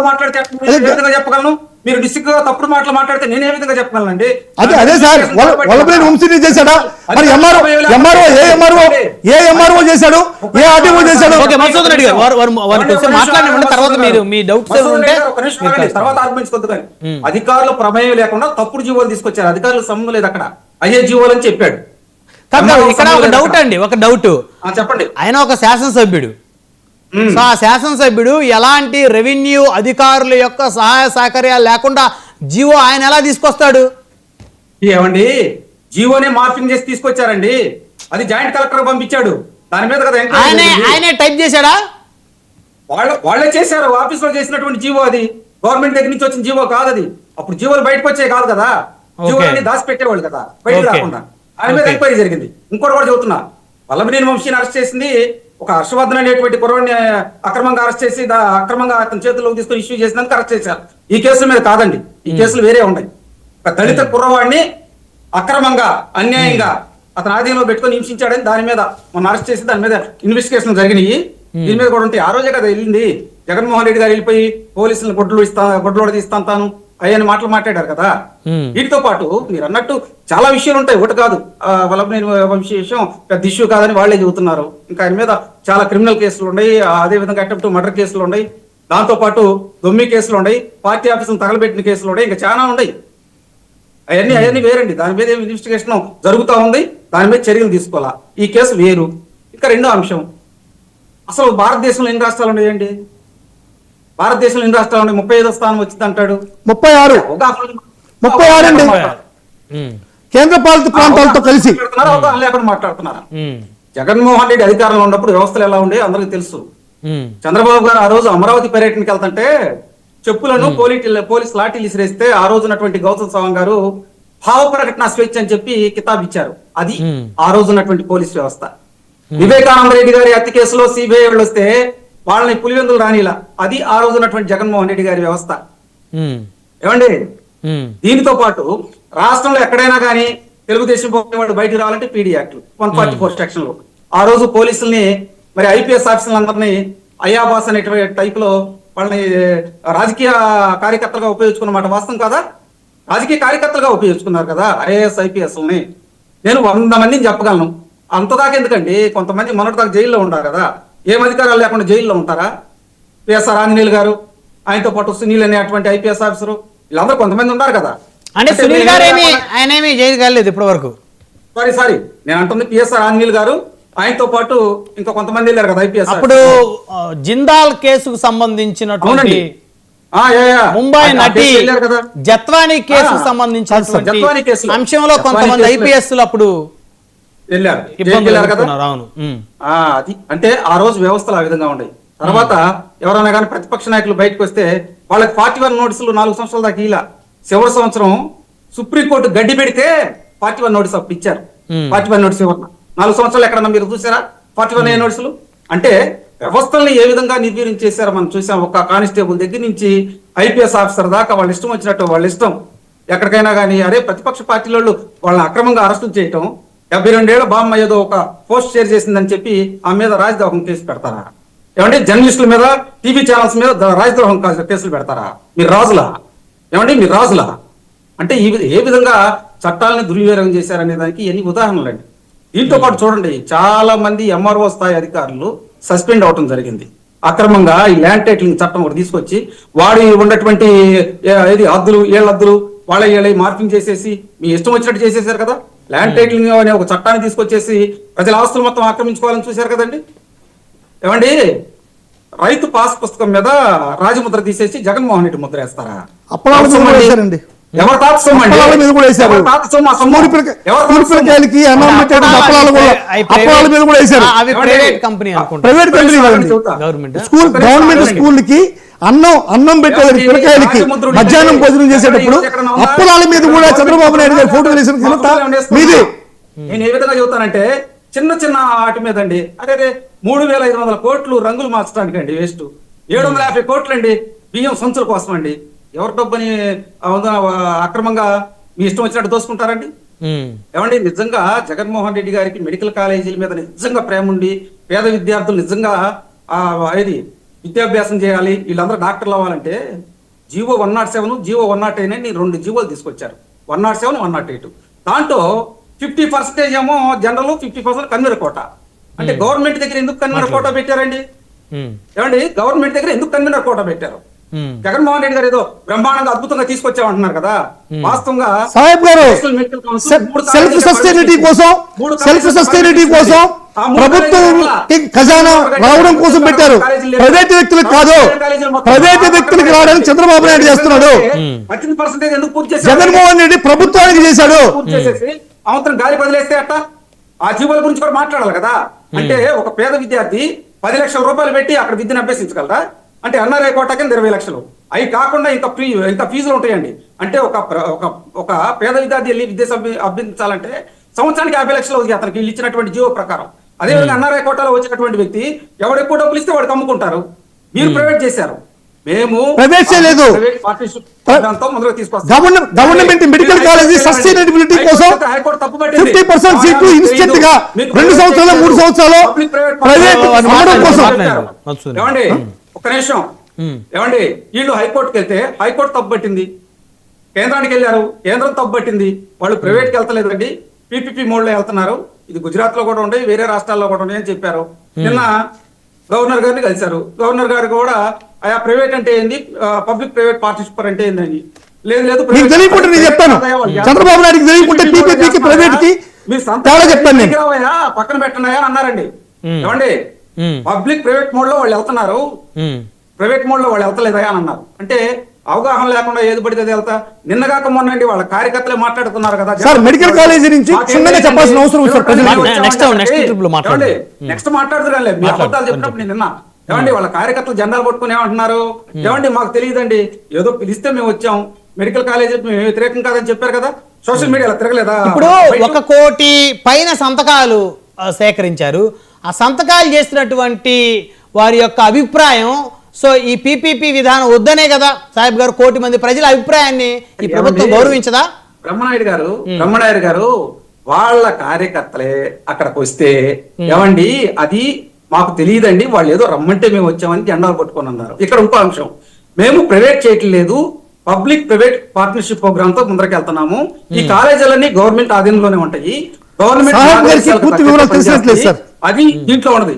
మాట్లాడితే ఏ విధంగా చెప్పగలను? మీరు డిస్ట్రిక్ట్ తప్పుడు మాటలు మాట్లాడితే నేను ఏ విధంగా చెప్పగలనండి? అదే సార్, వల్లభనేని వంశీని చేశాడా? మరి ఏ ఎంఆర్ఓ చేశాడు, ఏ ఆర్టీఓ చేశాడు? ఓకే, మధుసూదన్ రెడ్డి గారు మాట్లాడిన తర్వాత మీరు మీ డౌట్స్ తర్వాత ఆర్గ్యుమెంట్స్ కొద్దు కానీ అధికారుల ప్రమేయం లేకుండా తప్పుడు జీవోలు తీసుకొచ్చారు. అధికారులు సంబంధం లేదు అక్కడ, అయ్యే జీవోలు అని చెప్పాడు. ఇక్కడ ఒక డౌట్ అండి, ఒక డౌట్ చెప్పండి. ఆయన ఒక శాసనసభ్యుడు, సో ఆ శాసనసభ్యుడు ఎలాంటి రెవెన్యూ అధికారుల యొక్క సహాయ సహకార్యాలు లేకుండా జీవో ఆయన ఎలా తీసుకొస్తాడు? ఏమండి, జీవోనే మార్పింగ్ చేసి తీసుకొచ్చారండి. అది జాయింట్ కలెక్టర్ పంపించాడు. దాని మీద కదా ఆయనే టైప్ చేశాడా? వాళ్ళే చేశారు. ఆఫీస్ లో చేసినటువంటి జీవో అది. గవర్నమెంట్ దగ్గర నుంచి వచ్చిన జీవో కాదు అది. అప్పుడు జీవోలు బయటకు వచ్చాయి కాదు కదా, జీవోలన్నీ దాచి పెట్టేవాళ్ళు కదా బయటకు రాకుండా. ఆయన మీద ఎంక్వైరీ జరిగింది. ఇంకోటి కూడా చెబుతున్నా, వల్లభనేని వంశీని అరెస్ట్ చేసింది ఒక హర్షవర్ధన్ అనేటువంటి కుర్రవాడిని అక్రమంగా అరెస్ట్ చేసి అక్రమంగా అతని చేతుల్లోకి తీసుకొని ఇష్యూ చేసినందుకు అరెస్ట్ చేశారు. ఈ కేసుల మీద కాదండి, ఈ కేసులు వేరే ఉన్నాయి. ఒక దళిత కుర్రవాడిని అక్రమంగా అన్యాయంగా అతను ఆధీనంలో పెట్టుకొని హింసించాడని దాని మీద మొన్న అరెస్ట్ చేసి దాని మీద ఇన్వెస్టిగేషన్ జరిగినాయి. దీని మీద కూడా ఉంటాయి. ఆ రోజే కదా వెళ్ళింది జగన్మోహన్ రెడ్డి గారు, వెళ్ళిపోయి పోలీసులను గొడ్డలోడ తీస్తాను తాను అయ్యని మాటలు మాట్లాడారు కదా. వీటితో పాటు మీరు అన్నట్టు చాలా విషయాలు ఉంటాయి. ఒకటి కాదు, వల్లభనేని వంశీ విషయం పెద్ద ఇష్యూ కాదని వాళ్లే చెబుతున్నారు. ఇంకా ఆయన మీద చాలా క్రిమినల్ కేసులు ఉన్నాయి, అదే విధంగా అటెంప్ట్ మర్డర్ కేసులు ఉన్నాయి, దాంతో పాటు దొమ్మి కేసులు ఉన్నాయి, పార్టీ ఆఫీసులు తగలబెట్టిన కేసులు ఉన్నాయి, ఇంకా చాలా ఉన్నాయి. అవన్నీ వేరండి. దాని మీద ఇన్వెస్టిగేషన్ జరుగుతూ ఉంది, దాని మీద చర్యలు తీసుకోవాలా. ఈ కేసు వేరు. ఇంకా రెండో అంశం, అసలు భారతదేశంలో ఎన్ని రాష్ట్రాలు ఉన్నాయండి? భారతదేశంలో ఎన్ని రాష్ట్రాలు ఉన్నాయి? 35వ స్థానం వచ్చింది అంటాడు. 36 అండి కేంద్ర పాలిత ప్రాంతాలతో కలిసి లేకుండా మాట్లాడుతున్నారా? జగన్మోహన్ రెడ్డి అధికారంలో ఉన్నప్పుడు వ్యవస్థలు ఎలా ఉండే అందరికీ తెలుసు. చంద్రబాబు గారు ఆ రోజు అమరావతి పర్యటనకి వెళ్తుంటే చెప్పులను పోలీస్ లాఠీలు ఇసిరేస్తే ఆ రోజు ఉన్నటువంటి గౌతమ్ సవాంగ్ గారు భావ ప్రకటన స్వేచ్ఛ అని చెప్పి కితాబ్ ఇచ్చారు. అది ఆ రోజు ఉన్నటువంటి పోలీస్ వ్యవస్థ. వివేకానంద రెడ్డి గారి హత్య కేసులో సిబిఐ వాళ్ళు వస్తే వాళ్ళని పులివెందులు రానిలా, అది ఆ రోజు ఉన్నటువంటి జగన్మోహన్ రెడ్డి గారి వ్యవస్థ. ఏమండి, దీనితో పాటు రాష్ట్రంలో ఎక్కడైనా కానీ తెలుగుదేశం వాడు బయటకు రావాలంటే పీడీ యాక్ట్ 144 సెక్షన్లు. ఆ రోజు పోలీసుల్ని మరి ఐపీఎస్ ఆఫీసర్లందరినీ అయ్యాబాస్ అనేటువంటి టైప్ లో వాళ్ళని రాజకీయ కార్యకర్తలుగా ఉపయోగించుకున్నమాట వాస్తవం కదా. రాజకీయ కార్యకర్తలుగా ఉపయోగించుకున్నారు కదా ఐఏఎస్ ఐపీఎస్ని. నేను 100 మందిని చెప్పగలను. అంతదాకా ఎందుకండి, కొంతమంది మొన్నటిదాకా జైల్లో ఉంటారు కదా. ఏం అధికారాలు లేకుండా జైల్లో ఉంటారా? పిఎస్ఆర్ ఆంజనేయులు గారు, ఆయనతో పాటు సునీల్ అనేటువంటి ఐపీఎస్ ఆఫీసర్, వీళ్ళందరూ కొంతమంది ఉన్నారు కదా. అంటే సునీల్ గారు ఆయన ఏమీ జైలు కాలేదు ఇప్పటి వరకు. సారీ నేను అంటుంది పిఎస్ఆర్ ఆంజనేయులు గారు, ఆయనతో పాటు ఇంకా కొంతమంది వెళ్ళారు కదా ఐపీఎస్. అప్పుడు జిందాల్ కేసుకు సంబంధించినటువంటి ముంబై నటి జత్వానీ కేసుకు సంబంధించిన అంశంలో కొంతమంది ఐపీఎస్ అప్పుడు వెళ్ళారు కదా. అది అంటే ఆ రోజు వ్యవస్థలు ఆ విధంగా ఉన్నాయి. తర్వాత ఎవరైనా కానీ ప్రతిపక్ష నాయకులు బయటకు వస్తే వాళ్ళకి 41 నోటీసులు 4 సంవత్సరాల దాకా ఇలా. చివరి సంవత్సరం సుప్రీంకోర్టు గడ్డి పెడితే 41 నోటీసు అప్పుడు ఇచ్చారు. 41 నోటీసు ఇవ్వరు. 4 సంవత్సరాలు ఎక్కడన్నా మీరు చూసారా 41 నోటీసులు? అంటే వ్యవస్థల్ని ఏ విధంగా నిర్వీర్యం చేశారో మనం చూసాం. ఒక కానిస్టేబుల్ దగ్గర నుంచి ఐపీఎస్ ఆఫీసర్ దాకా వాళ్ళ ఇష్టం వచ్చినట్టు వాళ్ళ ఇష్టం. ఎక్కడికైనా కానీ అరే ప్రతిపక్ష పార్టీల వాళ్ళని అక్రమంగా అరెస్టులు చేయటం, 72 ఏళ్ల బామ్మ ఏదో ఒక పోస్ట్ షేర్ చేసిందని చెప్పి ఆ మీద రాజద్రోహం కేసు పెడతారా? ఏమంటే జర్నలిస్టుల మీద, టీవీ ఛానల్స్ మీద రాజద్రోహం కేసులు పెడతారా? మీరు రాజులా? ఏమంటే మీరు రాజులా? అంటే ఏ విధంగా చట్టాలను దుర్వినియోగం చేశారనే దానికి ఎన్ని ఉదాహరణలు అండి. దీంతో పాటు చూడండి, చాలా మంది ఎంఆర్ఓ స్థాయి అధికారులు సస్పెండ్ అవటం జరిగింది. అక్రమంగా ఈ ల్యాండ్ టైటిలింగ్ చట్టం ఒకటి తీసుకొచ్చి వాడి ఉన్నటువంటి హద్దులు ఏళ్ళద్దులు వాళ్ళ మార్పింగ్ చేసేసి మీ ఇష్టం వచ్చినట్టు చేసేసారు కదా. ల్యాండ్ టైటిలింగ్ అనే ఒక చట్టాన్ని తీసుకొచ్చేసి ప్రజల ఆస్తులు మొత్తం ఆక్రమించుకోవాలని చూశారు కదండి. ఏమండి, రైతు పాస్ పుస్తకం మీద రాజముద్ర తీసేసి జగన్మోహన్ రెడ్డి ముద్ర వేస్తారా? ఎవరు గవర్నమెంట్ స్కూల్కి అన్నం పెట్టేది పిల్లకాయలకి మధ్యాహ్నం భోజనం చేసేటప్పుడు అప్పలాల మీద కూడా చంద్రబాబు నాయుడు గారు ఫోటో వేసిన మీది. నేను ఏ విధంగా చెబుతానంటే చిన్న వాటి మీద అండి, అదే 3,500 కోట్లు రంగులు మార్చడానికి అండి వేస్ట్. 750 కోట్లు అండి బియ్యం సంచుల కోసం అండి. ఎవరి డబ్బుని అక్రమంగా మీ ఇష్టం వచ్చినట్టు దోసుకుంటారండి. ఏమండి, నిజంగా జగన్మోహన్ రెడ్డి గారికి మెడికల్ కాలేజీల మీద నిజంగా ప్రేమ ఉండి పేద విద్యార్థులు నిజంగా విద్యాభ్యాసం చేయాలి, వీళ్ళందరూ డాక్టర్లు అవ్వాలంటే జీవో 107 జీవో 108 అని 2 జీవోలు తీసుకొచ్చారు. 107 108. దాంట్లో 50% ఏమో జనరల్, 50% కన్వీనర్ కోట. అంటే గవర్నమెంట్ దగ్గర ఎందుకు కన్వీనర్ కోట పెట్టారండి? ఏమండి, గవర్నమెంట్ దగ్గర ఎందుకు కన్వీనర్ కోట పెట్టారు? జగన్మోహన్ రెడ్డి గారు ఏదో బ్రహ్మాండంగా అద్భుతంగా తీసుకొచ్చామంటున్నారు కదా, వాస్తవంగా సాహెబ్ గారు సెల్ఫ్ సస్టైనిటీ కోసం ప్రభుత్వం ఖజానా రావడం కోసం పెట్టారు, ప్రైవేట్ వ్యక్తులకు కాదు. ప్రైవేట్ వ్యక్తులకు రావడానికి చంద్రబాబు నాయుడు చేస్తున్నాడు, 18% ఎందుకు పూర్తి చేశారు? జగన్మోహన్ రెడ్డి ప్రభుత్వానికి చేశాడు. అవతరం గాలి బదిలేస్తే అట్ట ఆ జీవోల గురించి కూడా మాట్లాడాలి కదా. అంటే ఒక పేద విద్యార్థి 10 లక్షల రూపాయలు పెట్టి అక్కడ విద్యను అభ్యసించగలరా? అంటే ఎన్ఆర్ఐ కోటా కింద 20 లక్షలు, అవి కాకుండా ఇంకా ఫీజులు ఉంటాయండి. అంటే ఒక పేద విద్యార్థి వెళ్ళి విద్య అభ్యసించాలంటే సంవత్సరానికి 50 లక్షలు అవుతుంది అతనికి వీళ్ళు ఇచ్చినటువంటి జీవో ప్రకారం. అదేవిధంగా ఎన్ఆర్ఐ కోటాలో వచ్చినటువంటి వ్యక్తి ఎవడు ఎక్కువ డబ్బులు ఇస్తే వాడికి అమ్ముకుంటారు. మీరు ప్రైవేట్ చేశారు, మేము ప్రైవేట్ చేయలేదు. గవర్నమెంట్ మెడికల్ కాలేజీ సస్టైనబిలిటీ కోసం 50% సీట్లు ఇన్స్టెంట్ గా 2 సంవత్సరాలు 3 సంవత్సరాలు ప్రైవేట్ అమ్మడం కోసం. ఏమండి ఒక్క నిమిషం, ఏమండి వీళ్ళు హైకోర్టుకి వెళ్తే హైకోర్టు తప్పుపట్టింది, కేంద్రానికి వెళ్ళారు, కేంద్రం తప్పుపట్టింది, వాళ్ళు ప్రైవేట్కి వెళ్తలేదండి, పీపీపీ మోడ్ లో వెళ్తున్నారు. ఇది గుజరాత్ లో కూడా ఉండే, వేరే రాష్ట్రాల్లో కూడా ఉండే అని చెప్పారు. నిన్న గవర్నర్ గారిని కలిశారు, గవర్నర్ గారు కూడా ఆయా ప్రైవేట్ అంటే ఏంది, పబ్లిక్ ప్రైవేట్ పార్ట్నర్షిప్ అంటే ఏందని. లేదు తెలియకుండా నేను చెప్తాను, చంద్రబాబు నాయుడు తెలియకుంటే పీపీపీకి ప్రైవేట్ కి చెప్తాను, పక్కన పెట్టన్నాయా అన్నారండి. ఏమండి పబ్లిక్ ప్రైవేట్ మోడ్ లో వాళ్ళు వెళ్తున్నారు, ప్రైవేట్ మోడ్ లో వాళ్ళు వెళ్తలేదా అని అన్నారు. అంటే అవగాహన లేకుండా ఏది పడితే వెళ్తా. నిన్నగాక మొన్నండి వాళ్ళ కార్యకర్తలే మాట్లాడుతున్నారు కదా, మెడికల్ కాలేజీ నుంచి చెప్పాల్సిన అవసరం నెక్స్ట్ మాట్లాడుతున్నారు. మీ అబద్ధాలు చెప్పినప్పుడు నేను నిన్న ఏమండి వాళ్ళ కార్యకర్తలు జెండాలు పట్టుకుని ఏమంటున్నారు, ఏమండి మాకు తెలియదండి, ఏదో పిలిస్తే మేము వచ్చాం, మెడికల్ కాలేజీ మేము వ్యతిరేకం కాదని చెప్పారు కదా, సోషల్ మీడియాలో తిరగలేదా? ఇప్పుడు 1 కోటి పైన సంతకాలు సేకరించారు, ఆ సంతకాలు చేసినటువంటి వారి యొక్క అభిప్రాయం, సో ఈ పీపీపీ విధానం వద్దనే కదా సాహెబ్ గారు, 1 కోటి మంది ప్రజల అభిప్రాయాన్ని ఈ ప్రభుత్వం గౌరవించదా? బ్రహ్మనాయుడు గారు వాళ్ళ కార్యకర్తలే అక్కడికి వస్తే ఏమండి అది మాకు తెలియదండి, వాళ్ళు ఏదో రమ్మంటే మేము వచ్చామని జెండాలు పట్టుకొని అన్నారు. ఇక్కడ ఇంకో అంశం, మేము ప్రైవేట్ చేయట్లేదు, పబ్లిక్ ప్రైవేట్ పార్ట్నర్షిప్ ప్రోగ్రామ్ తో ముందరికి వెళ్తున్నాము. ఈ కాలేజీలన్నీ గవర్నమెంట్ ఆధీనంలోనే ఉంటాయి, గవర్నమెంట్ అది దీంట్లో ఉన్నది.